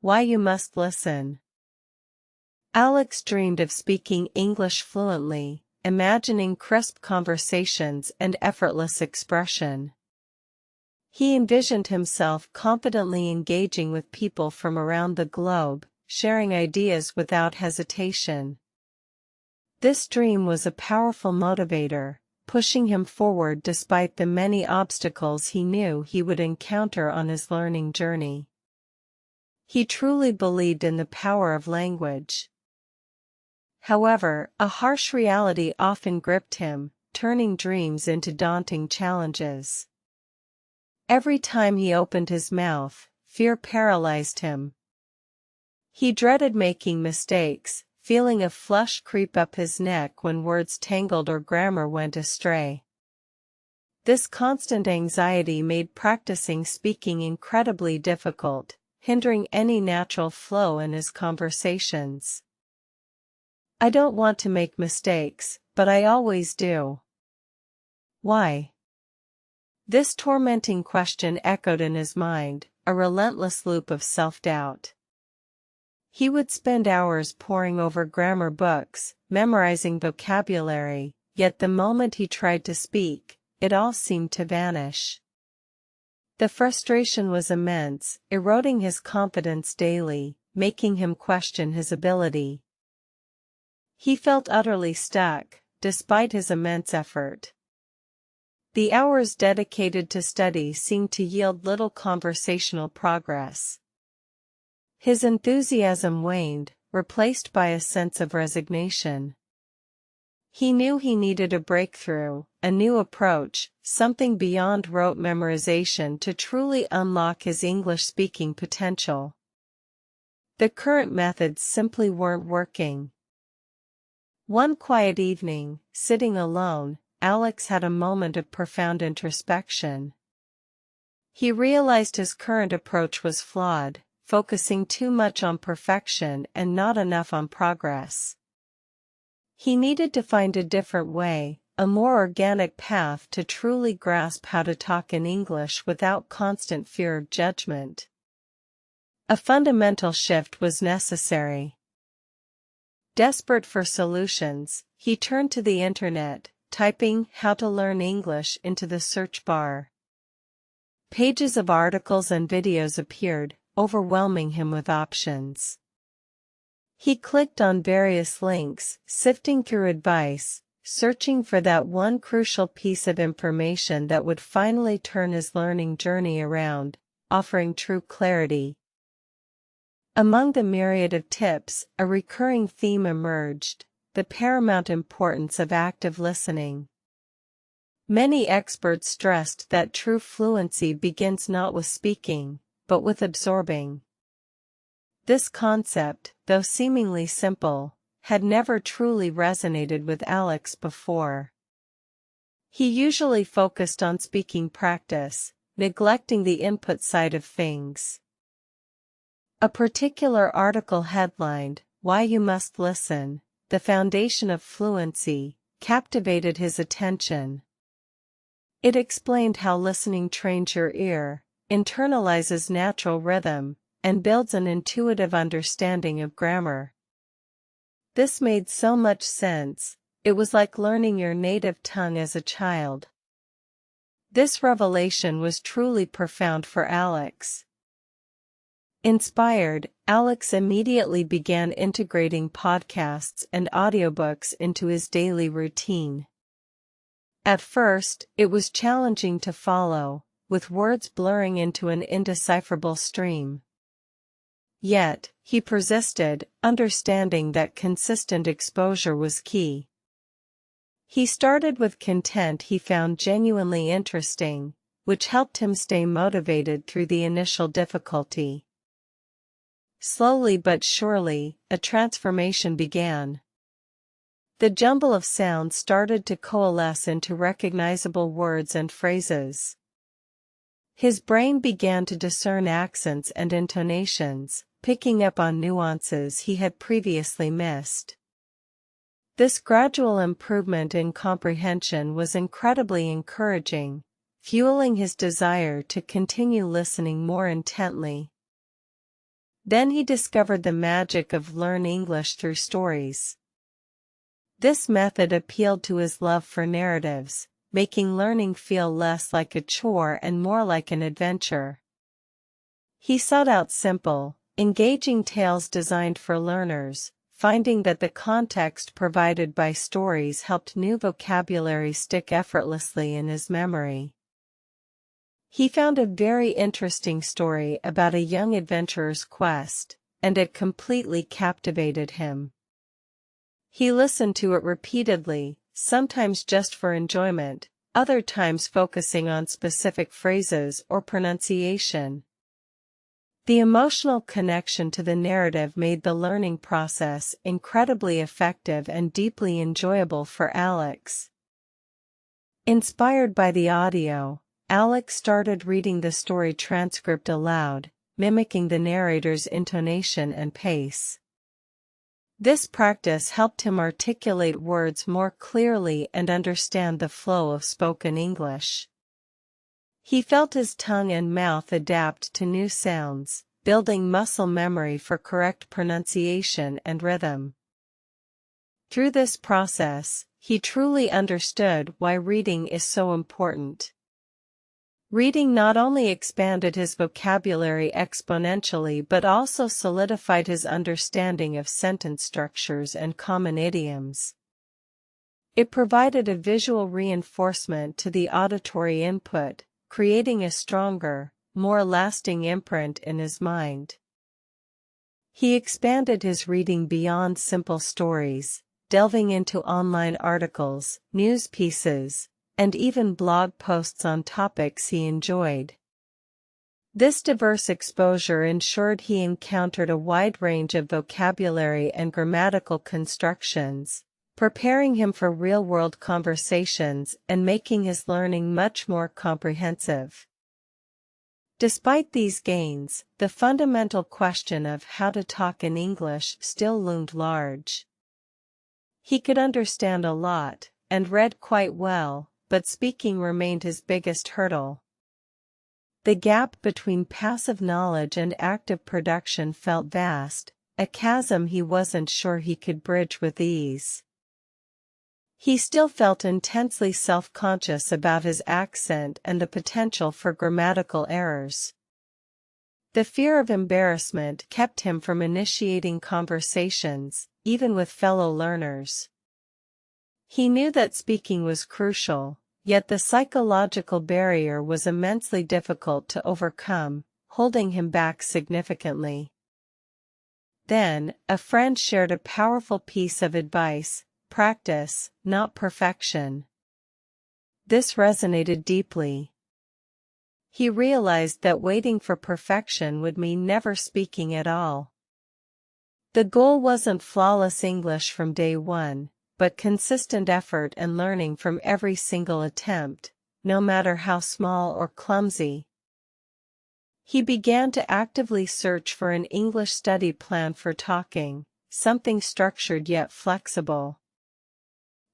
Why You Must Listen. Alex dreamed of speaking English fluently, imagining crisp conversations and effortless expression. He envisioned himself confidently engaging with people from around the globe, sharing ideas without hesitation. This dream was a powerful motivator, pushing him forward despite the many obstacles he knew he would encounter on his learning journey. He truly believed in the power of language. However, a harsh reality often gripped him, turning dreams into daunting challenges. Every time he opened his mouth, fear paralyzed him. He dreaded making mistakes, feeling a flush creep up his neck when words tangled or grammar went astray. This constant anxiety made practicing speaking incredibly difficult, hindering any natural flow in his conversations. "I don't want to make mistakes, but I always do. Why?" This tormenting question echoed in his mind, a relentless loop of self-doubt. He would spend hours poring over grammar books, memorizing vocabulary, yet the moment he tried to speak, it all seemed to vanish. The frustration was immense, eroding his confidence daily, making him question his ability. He felt utterly stuck, despite his immense effort. The hours dedicated to study seemed to yield little conversational progress. His enthusiasm waned, replaced by a sense of resignation. He knew he needed a breakthrough, a new approach, something beyond rote memorization to truly unlock his English-speaking potential. The current methods simply weren't working. One quiet evening, sitting alone, Alex had a moment of profound introspection. He realized his current approach was flawed, focusing too much on perfection and not enough on progress. He needed to find a different way, a more organic path to truly grasp how to talk in English without constant fear of judgment. A fundamental shift was necessary. Desperate for solutions, he turned to the internet, typing "how to learn English" into the search bar. Pages of articles and videos appeared, overwhelming him with options. He clicked on various links, sifting through advice, searching for that one crucial piece of information that would finally turn his learning journey around, offering true clarity. Among the myriad of tips, a recurring theme emerged: the paramount importance of active listening. Many experts stressed that true fluency begins not with speaking, but with absorbing. This concept, though seemingly simple, had never truly resonated with Alex before. He usually focused on speaking practice, neglecting the input side of things. A particular article headlined, "Why You Must Listen, the Foundation of Fluency," captivated his attention. It explained how listening trains your ear, internalizes natural rhythm, and builds an intuitive understanding of grammar. This made so much sense, it was like learning your native tongue as a child. This revelation was truly profound for Alex. Inspired, Alex immediately began integrating podcasts and audiobooks into his daily routine. At first, it was challenging to follow, with words blurring into an indecipherable stream. Yet, he persisted, understanding that consistent exposure was key. He started with content he found genuinely interesting, which helped him stay motivated through the initial difficulty. Slowly but surely, a transformation began. The jumble of sounds started to coalesce into recognizable words and phrases. His brain began to discern accents and intonations, picking up on nuances he had previously missed. This gradual improvement in comprehension was incredibly encouraging, fueling his desire to continue listening more intently. Then he discovered the magic of learn English through stories. This method appealed to his love for narratives, making learning feel less like a chore and more like an adventure. He sought out simple, engaging tales designed for learners, finding that the context provided by stories helped new vocabulary stick effortlessly in his memory. He found a very interesting story about a young adventurer's quest, and it completely captivated him. He listened to it repeatedly, sometimes just for enjoyment, other times focusing on specific phrases or pronunciation. The emotional connection to the narrative made the learning process incredibly effective and deeply enjoyable for Alex. Inspired by the audio, Alex started reading the story transcript aloud, mimicking the narrator's intonation and pace. This practice helped him articulate words more clearly and understand the flow of spoken English. He felt his tongue and mouth adapt to new sounds, building muscle memory for correct pronunciation and rhythm. Through this process, he truly understood why reading is so important. Reading not only expanded his vocabulary exponentially but also solidified his understanding of sentence structures and common idioms. It provided a visual reinforcement to the auditory input, creating a stronger, more lasting imprint in his mind. He expanded his reading beyond simple stories, delving into online articles, news pieces, and even blog posts on topics he enjoyed. This diverse exposure ensured he encountered a wide range of vocabulary and grammatical constructions, preparing him for real-world conversations and making his learning much more comprehensive. Despite these gains, the fundamental question of how to talk in English still loomed large. He could understand a lot, and read quite well, but speaking remained his biggest hurdle. The gap between passive knowledge and active production felt vast, a chasm he wasn't sure he could bridge with ease. He still felt intensely self-conscious about his accent and the potential for grammatical errors. The fear of embarrassment kept him from initiating conversations, even with fellow learners. He knew that speaking was crucial, yet the psychological barrier was immensely difficult to overcome, holding him back significantly. Then, a friend shared a powerful piece of advice: practice, not perfection. This resonated deeply. He realized that waiting for perfection would mean never speaking at all. The goal wasn't flawless English from day one, but consistent effort and learning from every single attempt, no matter how small or clumsy. He began to actively search for an English study plan for talking, something structured yet flexible.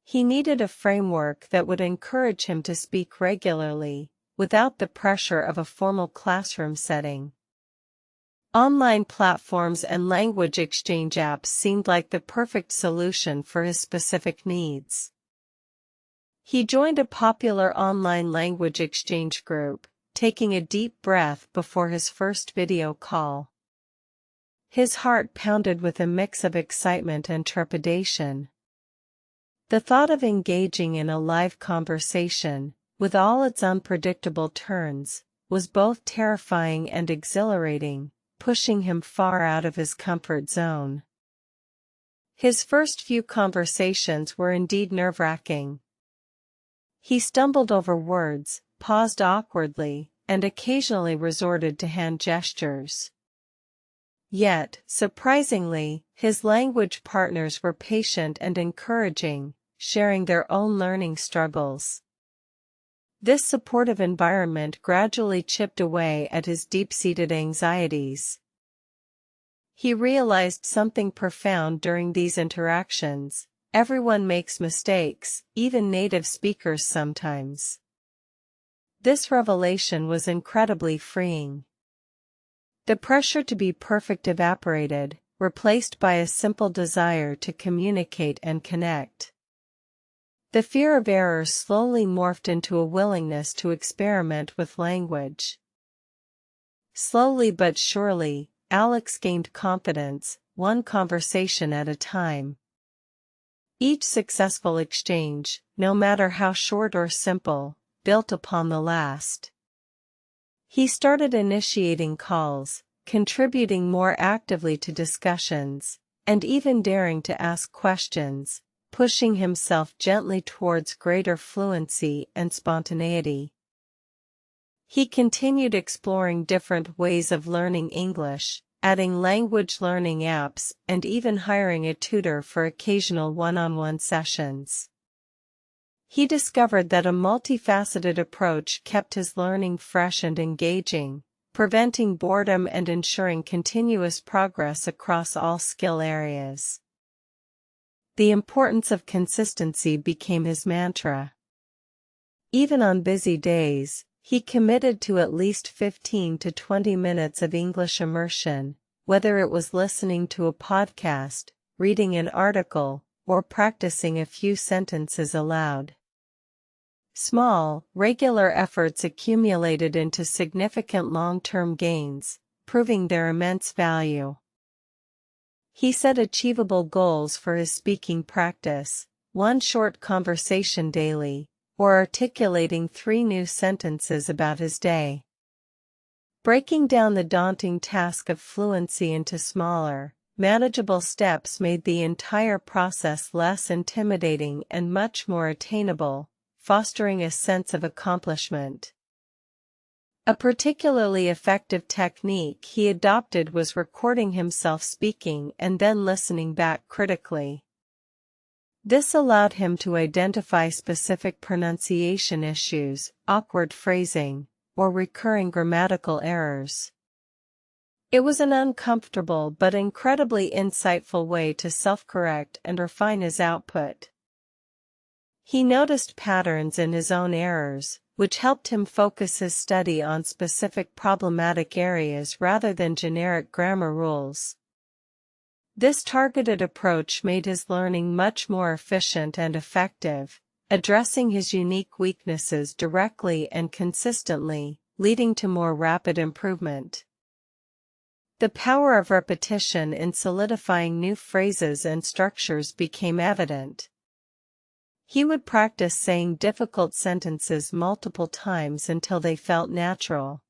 He needed a framework that would encourage him to speak regularly, without the pressure of a formal classroom setting. Online platforms and language exchange apps seemed like the perfect solution for his specific needs. He joined a popular online language exchange group, taking a deep breath before his first video call. His heart pounded with a mix of excitement and trepidation. The thought of engaging in a live conversation, with all its unpredictable turns, was both terrifying and exhilarating, pushing him far out of his comfort zone. His first few conversations were indeed nerve-wracking. He stumbled over words, paused awkwardly, and occasionally resorted to hand gestures. Yet, surprisingly, his language partners were patient and encouraging, sharing their own learning struggles. This supportive environment gradually chipped away at his deep-seated anxieties. He realized something profound during these interactions: everyone makes mistakes, even native speakers sometimes. This revelation was incredibly freeing. The pressure to be perfect evaporated, replaced by a simple desire to communicate and connect. The fear of error slowly morphed into a willingness to experiment with language. Slowly but surely, Alex gained confidence, one conversation at a time. Each successful exchange, no matter how short or simple, built upon the last. He started initiating calls, contributing more actively to discussions, and even daring to ask questions, pushing himself gently towards greater fluency and spontaneity. He continued exploring different ways of learning English, adding language learning apps and even hiring a tutor for occasional one-on-one sessions. He discovered that a multifaceted approach kept his learning fresh and engaging, preventing boredom and ensuring continuous progress across all skill areas. The importance of consistency became his mantra. Even on busy days, he committed to at least 15 to 20 minutes of English immersion, whether it was listening to a podcast, reading an article, or practicing a few sentences aloud. Small, regular efforts accumulated into significant long-term gains, proving their immense value. He set achievable goals for his speaking practice, one short conversation daily, or articulating 3 new sentences about his day. Breaking down the daunting task of fluency into smaller, manageable steps made the entire process less intimidating and much more attainable, fostering a sense of accomplishment. A particularly effective technique he adopted was recording himself speaking and then listening back critically. This allowed him to identify specific pronunciation issues, awkward phrasing, or recurring grammatical errors. It was an uncomfortable but incredibly insightful way to self-correct and refine his output. He noticed patterns in his own errors, which helped him focus his study on specific problematic areas rather than generic grammar rules. This targeted approach made his learning much more efficient and effective, addressing his unique weaknesses directly and consistently, leading to more rapid improvement. The power of repetition in solidifying new phrases and structures became evident. He would practice saying difficult sentences multiple times until they felt natural.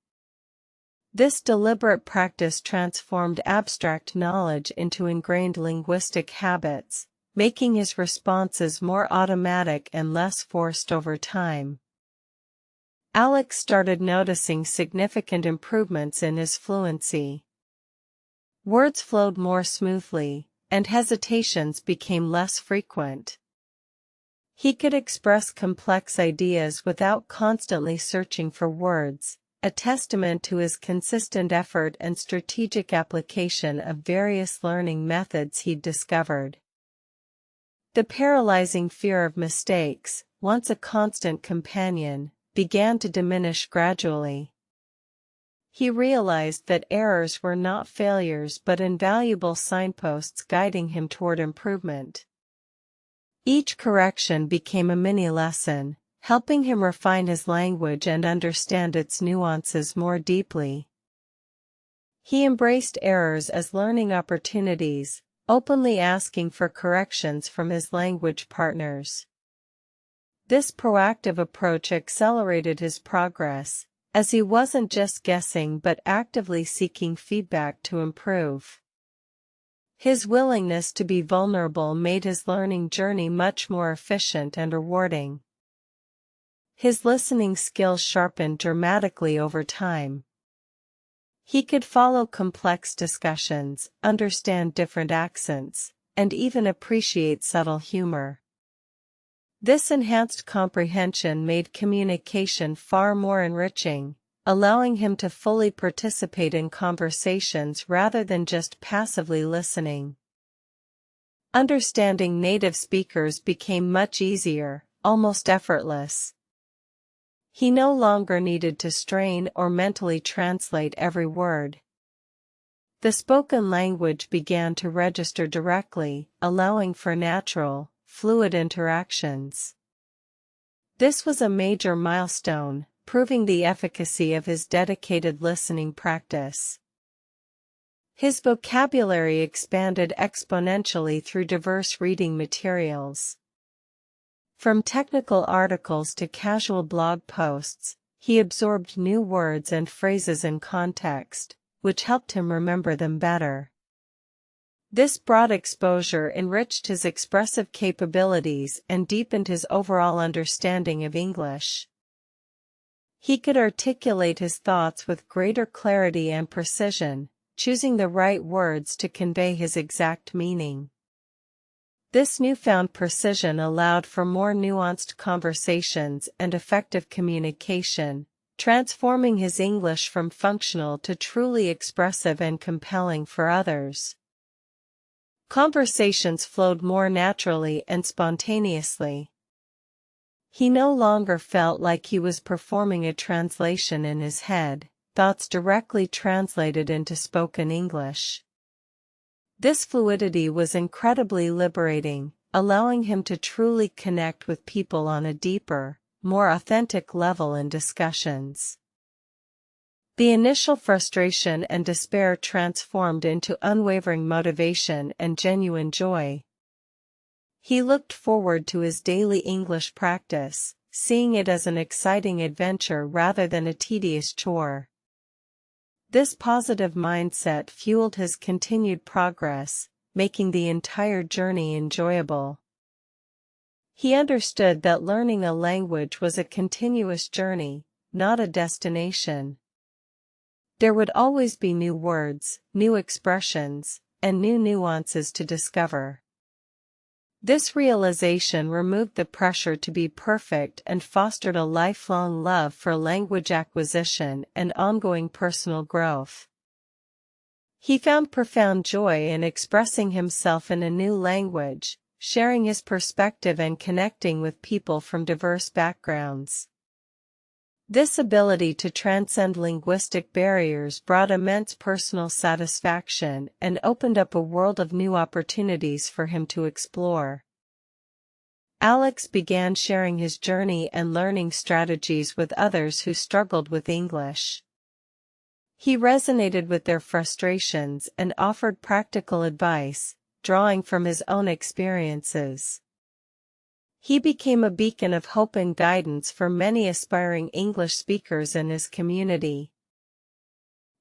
This deliberate practice transformed abstract knowledge into ingrained linguistic habits, making his responses more automatic and less forced over time. Alex started noticing significant improvements in his fluency. Words flowed more smoothly, and hesitations became less frequent. He could express complex ideas without constantly searching for words, a testament to his consistent effort and strategic application of various learning methods he'd discovered. The paralyzing fear of mistakes, once a constant companion, began to diminish gradually. He realized that errors were not failures but invaluable signposts guiding him toward improvement. Each correction became a mini-lesson, helping him refine his language and understand its nuances more deeply. He embraced errors as learning opportunities, openly asking for corrections from his language partners. This proactive approach accelerated his progress, as he wasn't just guessing but actively seeking feedback to improve. His willingness to be vulnerable made his learning journey much more efficient and rewarding. His listening skills sharpened dramatically over time. He could follow complex discussions, understand different accents, and even appreciate subtle humor. This enhanced comprehension made communication far more enriching, allowing him to fully participate in conversations rather than just passively listening. Understanding native speakers became much easier, almost effortless. He no longer needed to strain or mentally translate every word. The spoken language began to register directly, allowing for natural, fluid interactions. This was a major milestone, proving the efficacy of his dedicated listening practice. His vocabulary expanded exponentially through diverse reading materials. From technical articles to casual blog posts, he absorbed new words and phrases in context, which helped him remember them better. This broad exposure enriched his expressive capabilities and deepened his overall understanding of English. He could articulate his thoughts with greater clarity and precision, choosing the right words to convey his exact meaning. This newfound precision allowed for more nuanced conversations and effective communication, transforming his English from functional to truly expressive and compelling for others. Conversations flowed more naturally and spontaneously. He no longer felt like he was performing a translation in his head, thoughts directly translated into spoken English. This fluidity was incredibly liberating, allowing him to truly connect with people on a deeper, more authentic level in discussions. The initial frustration and despair transformed into unwavering motivation and genuine joy. He looked forward to his daily English practice, seeing it as an exciting adventure rather than a tedious chore. This positive mindset fueled his continued progress, making the entire journey enjoyable. He understood that learning a language was a continuous journey, not a destination. There would always be new words, new expressions, and new nuances to discover. This realization removed the pressure to be perfect and fostered a lifelong love for language acquisition and ongoing personal growth. He found profound joy in expressing himself in a new language, sharing his perspective and connecting with people from diverse backgrounds. This ability to transcend linguistic barriers brought immense personal satisfaction and opened up a world of new opportunities for him to explore. Alex began sharing his journey and learning strategies with others who struggled with English. He resonated with their frustrations and offered practical advice, drawing from his own experiences. He became a beacon of hope and guidance for many aspiring English speakers in his community.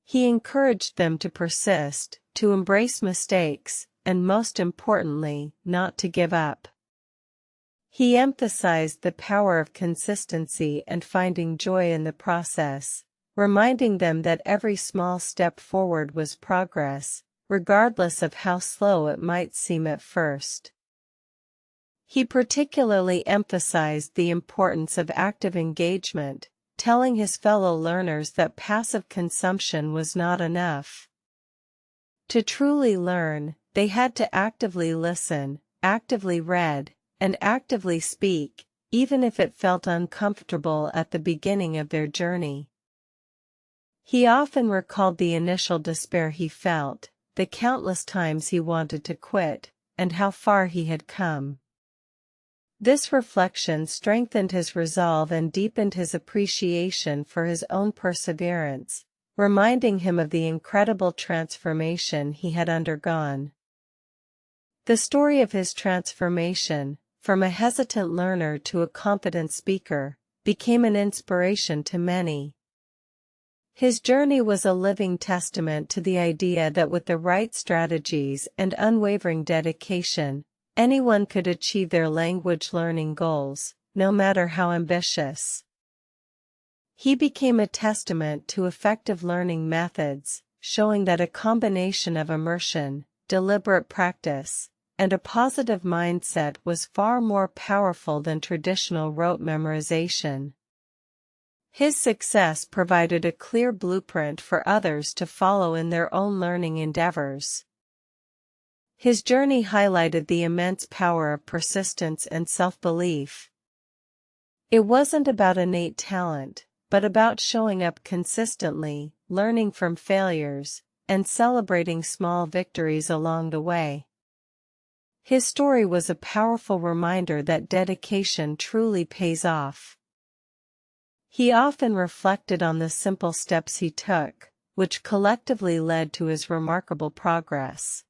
He encouraged them to persist, to embrace mistakes, and most importantly, not to give up. He emphasized the power of consistency and finding joy in the process, reminding them that every small step forward was progress, regardless of how slow it might seem at first. He particularly emphasized the importance of active engagement, telling his fellow learners that passive consumption was not enough. To truly learn, they had to actively listen, actively read, and actively speak, even if it felt uncomfortable at the beginning of their journey. He often recalled the initial despair he felt, the countless times he wanted to quit, and how far he had come. This reflection strengthened his resolve and deepened his appreciation for his own perseverance, reminding him of the incredible transformation he had undergone. The story of his transformation, from a hesitant learner to a confident speaker, became an inspiration to many. His journey was a living testament to the idea that with the right strategies and unwavering dedication, anyone could achieve their language learning goals, no matter how ambitious. He became a testament to effective learning methods, showing that a combination of immersion, deliberate practice, and a positive mindset was far more powerful than traditional rote memorization. His success provided a clear blueprint for others to follow in their own learning endeavors. His journey highlighted the immense power of persistence and self-belief. It wasn't about innate talent, but about showing up consistently, learning from failures, and celebrating small victories along the way. His story was a powerful reminder that dedication truly pays off. He often reflected on the simple steps he took, which collectively led to his remarkable progress.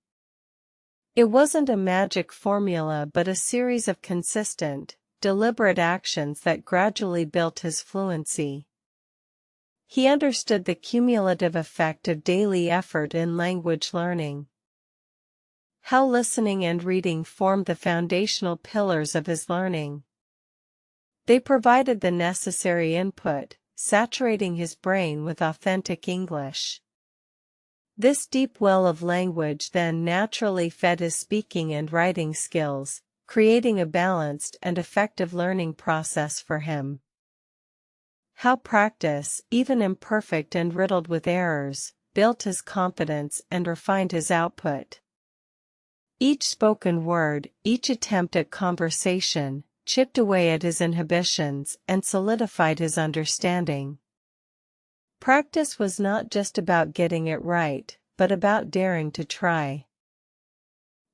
It wasn't a magic formula but a series of consistent, deliberate actions that gradually built his fluency. He understood the cumulative effect of daily effort in language learning. How listening and reading formed the foundational pillars of his learning. They provided the necessary input, saturating his brain with authentic English. This deep well of language then naturally fed his speaking and writing skills, creating a balanced and effective learning process for him. How practice, even imperfect and riddled with errors, built his confidence and refined his output. Each spoken word, each attempt at conversation, chipped away at his inhibitions and solidified his understanding. Practice was not just about getting it right, but about daring to try.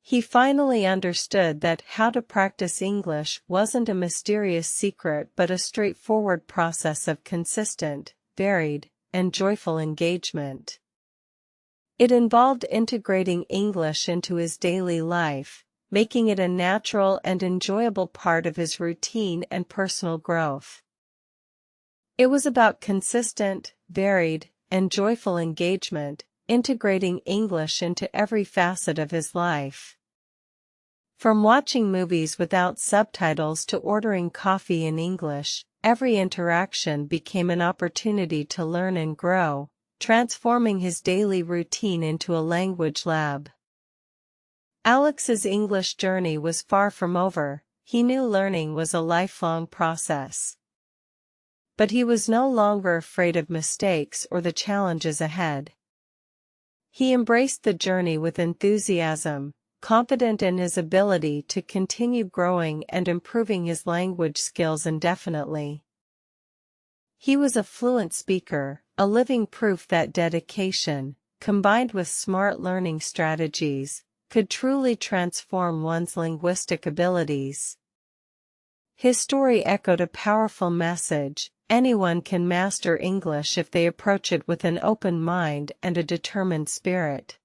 He finally understood that how to practice English wasn't a mysterious secret but a straightforward process of consistent, varied, and joyful engagement. It involved integrating English into his daily life, making it a natural and enjoyable part of his routine and personal growth. It was about consistent, varied, and joyful engagement, integrating English into every facet of his life. From watching movies without subtitles to ordering coffee in English, every interaction became an opportunity to learn and grow, transforming his daily routine into a language lab. Alex's English journey was far from over. He knew learning was a lifelong process. But he was no longer afraid of mistakes or the challenges ahead. He embraced the journey with enthusiasm, confident in his ability to continue growing and improving his language skills indefinitely. He was a fluent speaker, a living proof that dedication, combined with smart learning strategies, could truly transform one's linguistic abilities. His story echoed a powerful message: anyone can master English if they approach it with an open mind and a determined spirit.